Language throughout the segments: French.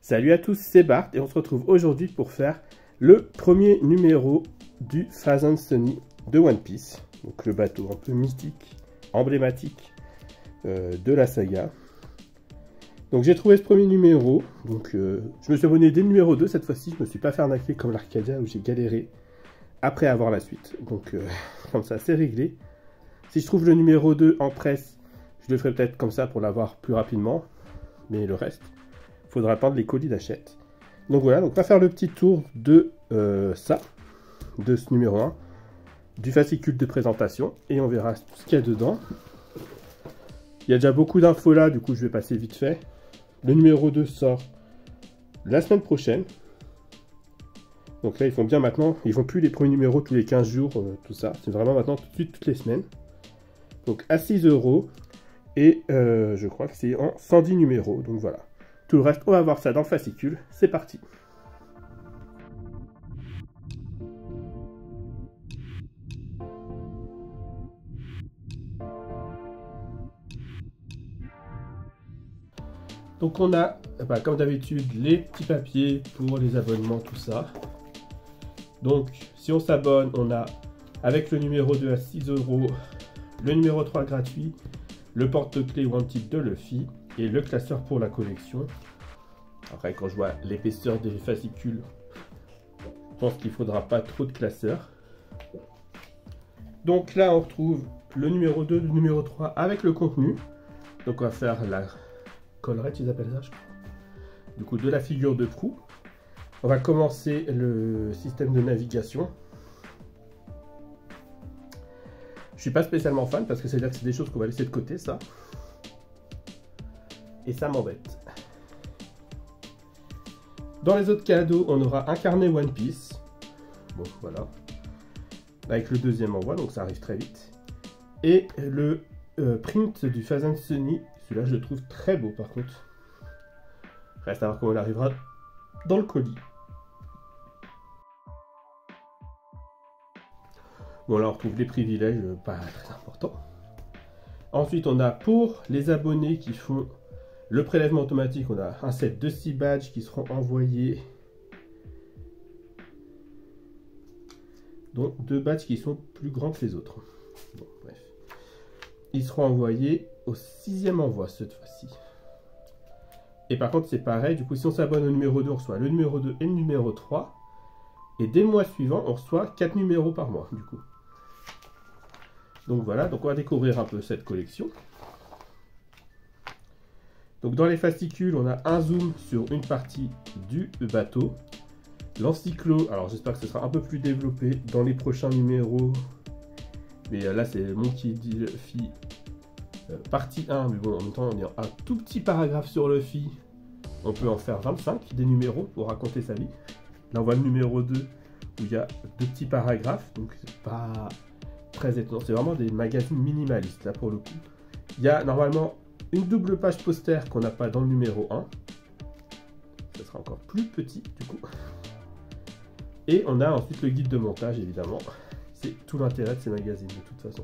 Salut à tous, c'est Bart et on se retrouve aujourd'hui pour faire le premier numéro du Fast and Sunny de One Piece. Donc le bateau un peu mystique, emblématique de la saga. Donc j'ai trouvé ce premier numéro, donc je me suis abonné dès le numéro 2 cette fois-ci, je me suis pas fait arnaquer comme l'Arcadia où j'ai galéré après avoir la suite. Donc comme ça c'est réglé. Si je trouve le numéro 2 en presse, je le ferai peut-être comme ça pour l'avoir plus rapidement, mais le reste, il faudra attendre les colis d'achète. Donc voilà, donc on va faire le petit tour de ça, de ce numéro 1, du fascicule de présentation, et on verra tout ce qu'il y a dedans. Il y a déjà beaucoup d'infos là, du coup je vais passer vite fait. Le numéro 2 sort la semaine prochaine. Donc là ils font bien maintenant, ils font plus les premiers numéros tous les 15 jours, tout ça. C'est vraiment maintenant tout de suite toutes les semaines. Donc à 6 €, et je crois que c'est en 110 numéros, donc voilà. Tout le reste, on va voir ça dans le fascicule, c'est parti. Donc on a, comme d'habitude, les petits papiers pour les abonnements, tout ça. Donc si on s'abonne, on a avec le numéro 2 à 6 €, le numéro 3 gratuit, le porte-clés Wanted de Luffy et le classeur pour la collection. Après quand je vois l'épaisseur des fascicules, je pense qu'il ne faudra pas trop de classeurs. Donc là on retrouve le numéro 2, le numéro 3 avec le contenu. Donc on va faire la collerette, ils appellent ça, je crois. Du coup, de la figure de proue. On va commencer le système de navigation. Je suis pas spécialement fan parce que c'est-à-dire que c'est des choses qu'on va laisser de côté, ça. Et ça m'embête. Dans les autres cadeaux, on aura un carnet One Piece. Bon, voilà. Avec le deuxième envoi, donc ça arrive très vite. Et le print du Fast and Sunny. Celui-là, je le trouve très beau par contre. Reste à voir comment il arrivera dans le colis. Bon, là, on retrouve les privilèges, pas très importants. Ensuite, on a pour les abonnés qui font le prélèvement automatique, on a un set de 6 badges qui seront envoyés. Donc, 2 badges qui sont plus grands que les autres. Bon, bref. Ils seront envoyés au 6e envoi cette fois-ci. Et par contre, c'est pareil. Du coup, si on s'abonne au numéro 2, on reçoit le numéro 2 et le numéro 3. Et dès le mois suivant, on reçoit 4 numéros par mois, du coup. Donc voilà, donc on va découvrir un peu cette collection. Donc dans les fascicules, on a un zoom sur une partie du bateau. L'encyclo, alors j'espère que ce sera un peu plus développé dans les prochains numéros. Mais là, c'est Monkey D. Luffy partie 1. Mais bon, en même temps, on a un tout petit paragraphe sur Luffy. On peut en faire 25 des numéros pour raconter sa vie. Là, on voit le numéro 2 où il y a 2 petits paragraphes. Donc, c'est pas très étonnant. C'est vraiment des magazines minimalistes, là, pour le coup. Il y a normalement une double page poster qu'on n'a pas dans le numéro 1. Ça sera encore plus petit, du coup. Et on a ensuite le guide de montage, évidemment. C'est tout l'intérêt de ces magazines, de toute façon.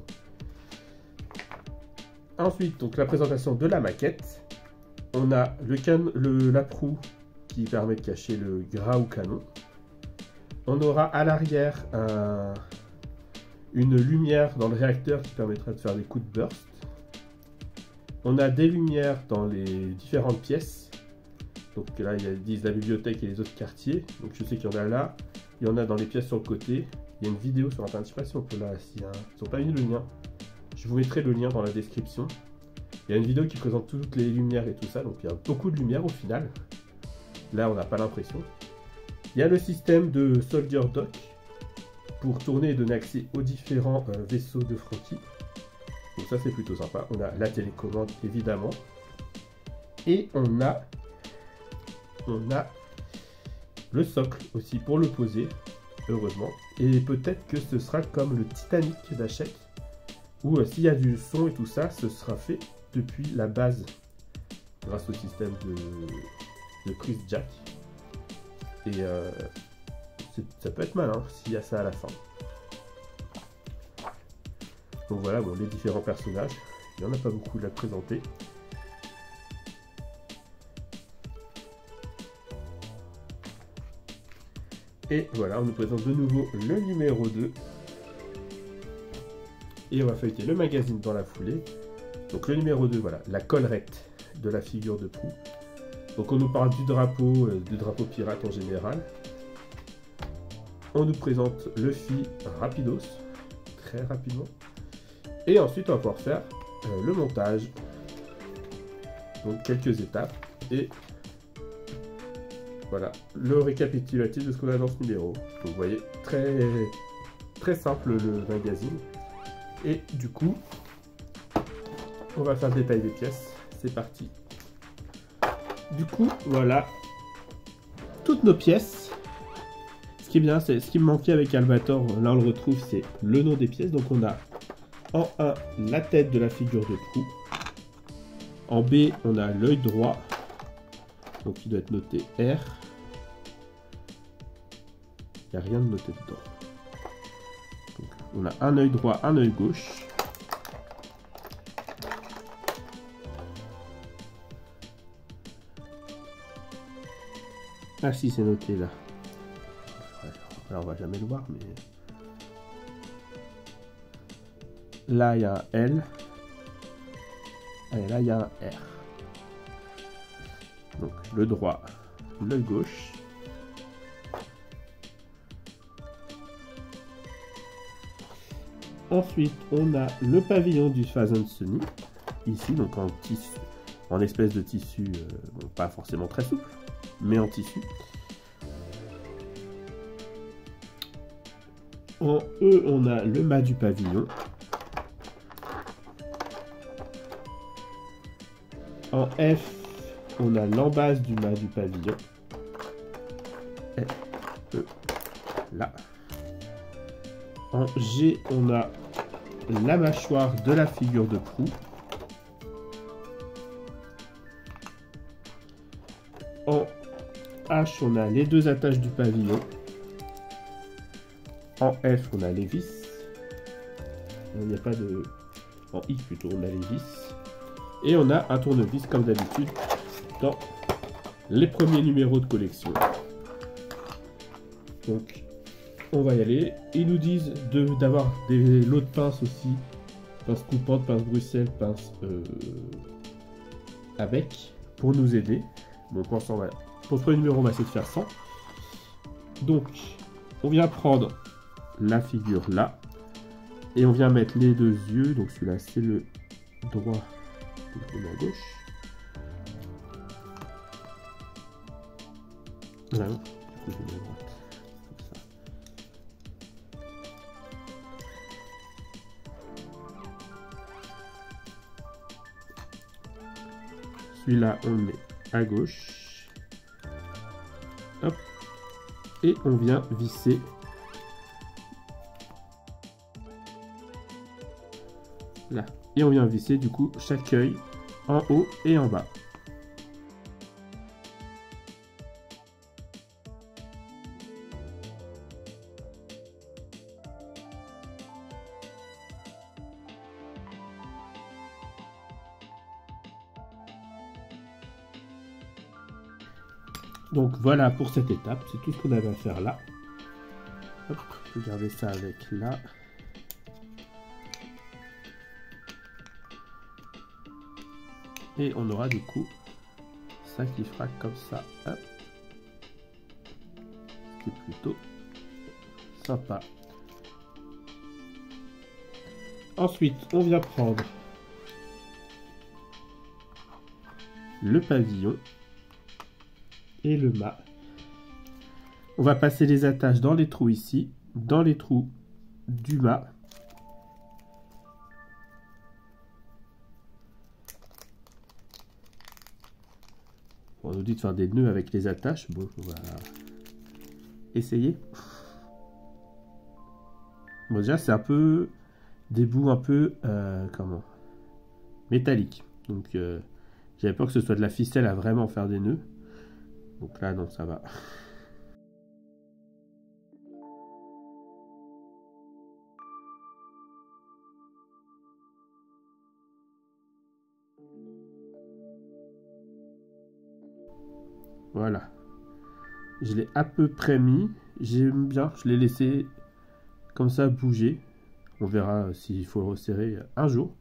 Ensuite, donc la présentation de la maquette. On a la proue qui permet de cacher le gras ou canon. On aura à l'arrière une lumière dans le réacteur qui permettra de faire des coups de burst. On a des lumières dans les différentes pièces. Donc là, ils disent la bibliothèque et les autres quartiers. Donc je sais qu'il y en a là. Il y en a dans les pièces sur le côté. Il y a une vidéo sur internet, je ne sais pas si on peut là, s'ils n'ont pas mis le lien. Je vous mettrai le lien dans la description. Il y a une vidéo qui présente toutes les lumières et tout ça, donc il y a beaucoup de lumière au final. Là, on n'a pas l'impression. Il y a le système de Soldier Dock pour tourner et donner accès aux différents vaisseaux de Franky. Donc ça, c'est plutôt sympa. On a la télécommande, évidemment. Et on a le socle aussi pour le poser. Heureusement. Et peut-être que ce sera comme le Titanic d'Hachette, où s'il y a du son et tout ça, ce sera fait depuis la base, grâce au système de prise jack. Et ça peut être malin s'il y a ça à la fin. Donc voilà, bon, les différents personnages. Il n'y en a pas beaucoup à présenter. Et voilà, on nous présente de nouveau le numéro 2. Et on va feuilleter le magazine dans la foulée. Donc le numéro 2, voilà, la collerette de la figure de proue. Donc on nous parle du drapeau pirate en général. On nous présente le Phi rapidos, très rapidement. Et ensuite on va pouvoir faire le montage. Donc quelques étapes. Et voilà, le récapitulatif de ce qu'on a dans ce numéro. Donc vous voyez, très simple le magazine. Et du coup, on va faire le détail des pièces. C'est parti. Du coup, voilà toutes nos pièces. Ce qui est bien, c'est ce qui me manquait avec Albator. Là, on le retrouve, c'est le nom des pièces. Donc, on a en 1 la tête de la figure de proue. En B, on a l'œil droit. Donc, il doit être noté R. Il n'y a rien de noté dedans. Donc, on a un œil droit, un œil gauche. Ah si, c'est noté là. Alors on va jamais le voir, mais là il y a un L. Et là il y a un R. Donc le droit, le gauche. Ensuite, on a le pavillon du Phazon Sunny, ici, donc en tissu, en espèce de tissu, bon, pas forcément très souple, mais en tissu. En E, on a le mât du pavillon. En F, on a l'embase du mât du pavillon. F, E, là. En G, on a la mâchoire de la figure de proue. En H, on a les deux attaches du pavillon. En F, on a les vis. Il n'y a pas de... En I, plutôt, on a les vis. Et on a un tournevis, comme d'habitude, dans les premiers numéros de collection. Donc, on va y aller. Ils nous disent d'avoir des lots de pinces aussi. Pince coupante, pince Bruxelles, pince avec, pour nous aider. Bon, pour ce premier numéro, on va essayer de faire 100. Donc, on vient prendre la figure là. Et on vient mettre les deux yeux. Donc celui-là, c'est le droit. Donc on est à gauche. Voilà. Du coup, je mets à droite. Celui-là, on le met à gauche. Hop. Et on vient visser là. Et on vient visser du coup chaque œil en haut et en bas. Donc voilà pour cette étape, c'est tout ce qu'on avait à faire là. Hop, regardez ça avec là. Et on aura du coup ça qui fera comme ça. Hop. C'est plutôt sympa. Ensuite, on vient prendre le pavillon et le mât. On va passer les attaches dans les trous ici, dans les trous du mât. On nous dit de faire des nœuds avec les attaches. Bon, on va essayer. Bon, déjà, c'est un peu des bouts un peu comment, métalliques. Donc, j'avais peur que ce soit de la ficelle à vraiment faire des nœuds. Donc là, non, ça va. Voilà. Je l'ai à peu près mis. J'aime bien, je l'ai laissé comme ça bouger. On verra s'il faut resserrer un jour.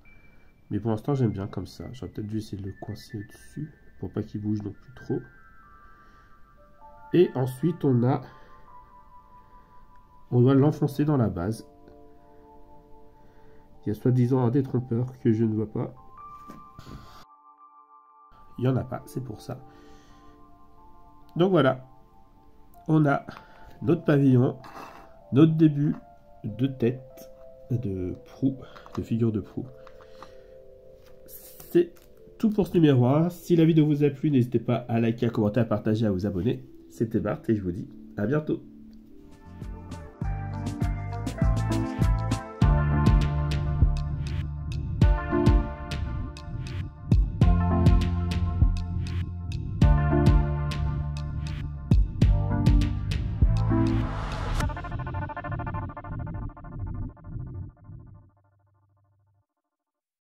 Mais pour l'instant, j'aime bien comme ça. J'aurais peut-être dû essayer de le coincer au-dessus pour pas qu'il bouge non plus trop. Et ensuite, on doit l'enfoncer dans la base. Il y a soi-disant un détrompeur que je ne vois pas. Il n'y en a pas, c'est pour ça. Donc voilà. On a notre pavillon, notre début de tête de proue, de figure de proue. C'est tout pour ce numéro 1. Si la vidéo vous a plu, n'hésitez pas à liker, à commenter, à partager, à vous abonner. C'était Bart et je vous dis à bientôt.